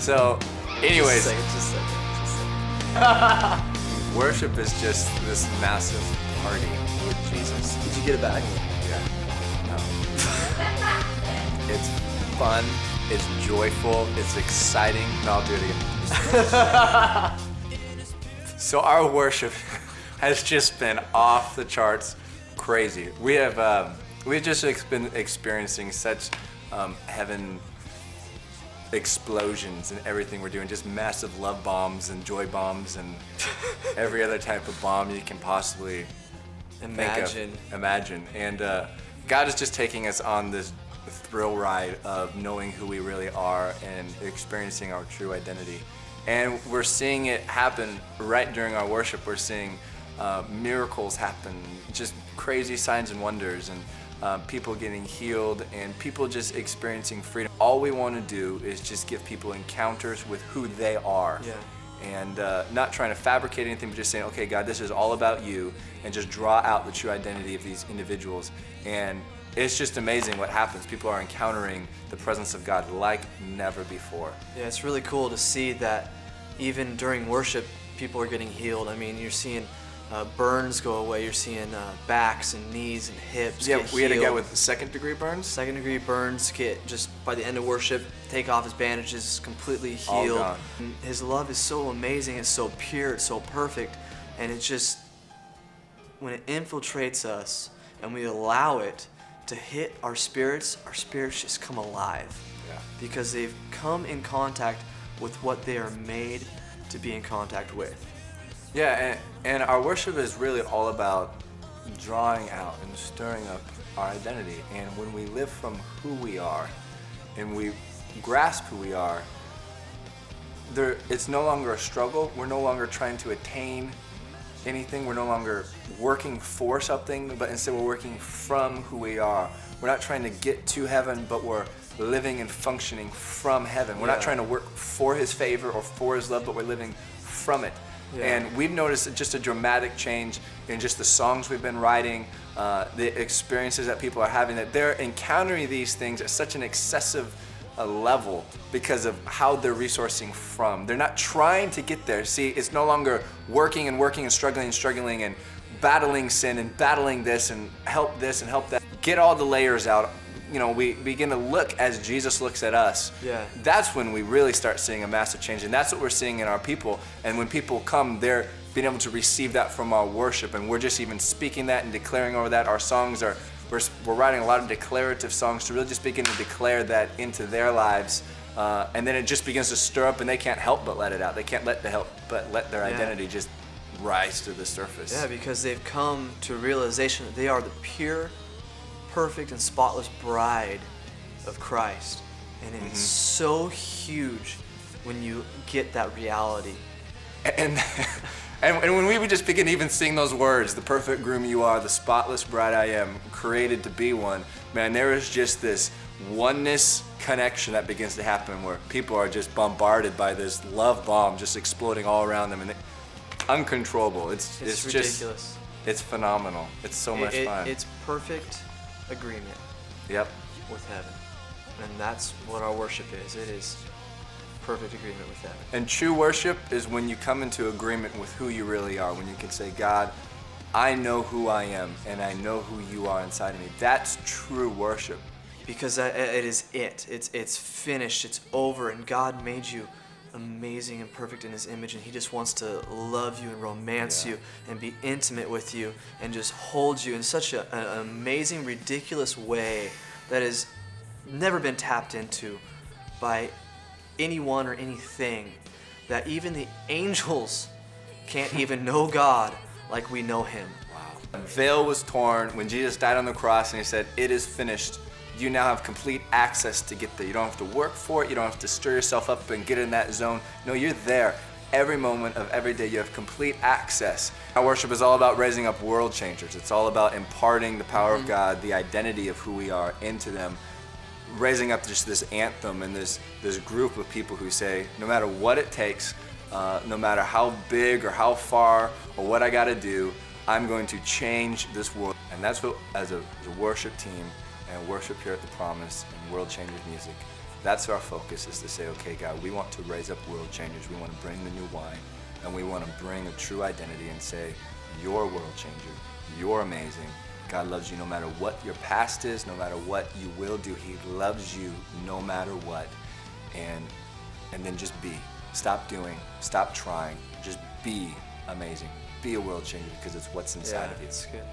So, anyways, Just a second. worship is just this massive party with Jesus. Did you get it back? Yeah. No. It's fun, it's joyful, it's exciting. No, I'll do it again. So our worship has just been off the charts crazy. We've just been experiencing such heaven explosions and everything we're doing, just massive love bombs and joy bombs and every other type of bomb you can possibly imagine. And God is just taking us on this thrill ride of knowing who we really are and experiencing our true identity. And we're seeing it happen right during our worship. We're seeing miracles happen, just crazy signs and wonders, and people getting healed and people just experiencing freedom. All we want to do is just give people encounters with who they are. Yeah. And not trying to fabricate anything, but just saying, okay, God, this is all about you, and just draw out the true identity of these individuals. And it's just amazing what happens. People are encountering the presence of God like never before. Yeah, it's really cool to see that even during worship, people are getting healed. I mean, you're seeing burns go away. You're seeing backs and knees and hips Yeah, get we had a guy healed. with second-degree burns. Second-degree burns get, just by the end of worship, take off his bandages, completely All healed. gone. And his love is so amazing, it's so pure, it's so perfect, and it's just, when it infiltrates us and we allow it to hit our spirits just come alive. Yeah. Because they've come in contact with what they are made to be in contact with. Yeah, and our worship is really all about drawing out and stirring up our identity. And when we live from who we are and we grasp who we are, it's no longer a struggle. We're no longer trying to attain anything. We're no longer working for something, but instead we're working from who we are. We're not trying to get to heaven, but we're living and functioning from heaven. We're not trying to work for His favor or for His love, but we're living from it. Yeah. And we've noticed just a dramatic change in just the songs we've been writing, the experiences that people are having, that they're encountering these things at such an excessive level because of how they're resourcing from. They're not trying to get there. See, it's no longer working and struggling and battling sin and battling this and help that. Get all the layers out. You know, we begin to look as Jesus looks at us. Yeah. That's when we really start seeing a massive change, and that's what we're seeing in our people. And when people come, they're being able to receive that from our worship, and we're just even speaking that and declaring over that. Our songs are, we're writing a lot of declarative songs to really just begin to declare that into their lives, and then it just begins to stir up, and they can't help but let it out. They can't let their identity just rise to the surface. Yeah, because they've come to a realization that they are the pure, perfect, and spotless bride of Christ. And it's so huge when you get that reality. And when we would just begin to even sing those words, the perfect groom you are, the spotless bride I am, created to be one, man, there is just this oneness connection that begins to happen where people are just bombarded by this love bomb just exploding all around them, and uncontrollable. It's ridiculous. Just, it's phenomenal. It's so much fun. It's perfect agreement Yep. with heaven. And that's what our worship is. It is perfect agreement with heaven. And true worship is when you come into agreement with who you really are, when you can say, God, I know who I am, and I know who you are inside of me. That's true worship. Because it is it. It's finished. It's over. And God made you amazing and perfect in His image, and He just wants to love you and romance you and be intimate with you and just hold you in such an amazing, ridiculous way that has never been tapped into by anyone or anything, that even the angels can't even know God like we know Him. Wow. The veil was torn when Jesus died on the cross and He said, it is finished. You now have complete access to get there. You don't have to work for it. You don't have to stir yourself up and get in that zone. No, you're there. Every moment of every day, you have complete access. Our worship is all about raising up world changers. It's all about imparting the power of God, the identity of who we are into them, raising up just this anthem and this group of people who say, no matter what it takes, no matter how big or how far or what I got to do, I'm going to change this world. And that's what, as a worship team and worship here at The Promise and World Changers Music, That's our focus, is to say, okay, God, we want to raise up world changers. We want to bring the new wine, and we want to bring a true identity and say, you're a world changer. You're amazing. God loves you no matter what your past is, no matter what you will do. He loves you no matter what. And then just be. Stop doing. Stop trying. Just be amazing. Be a world changer, because it's what's inside of you. It's good.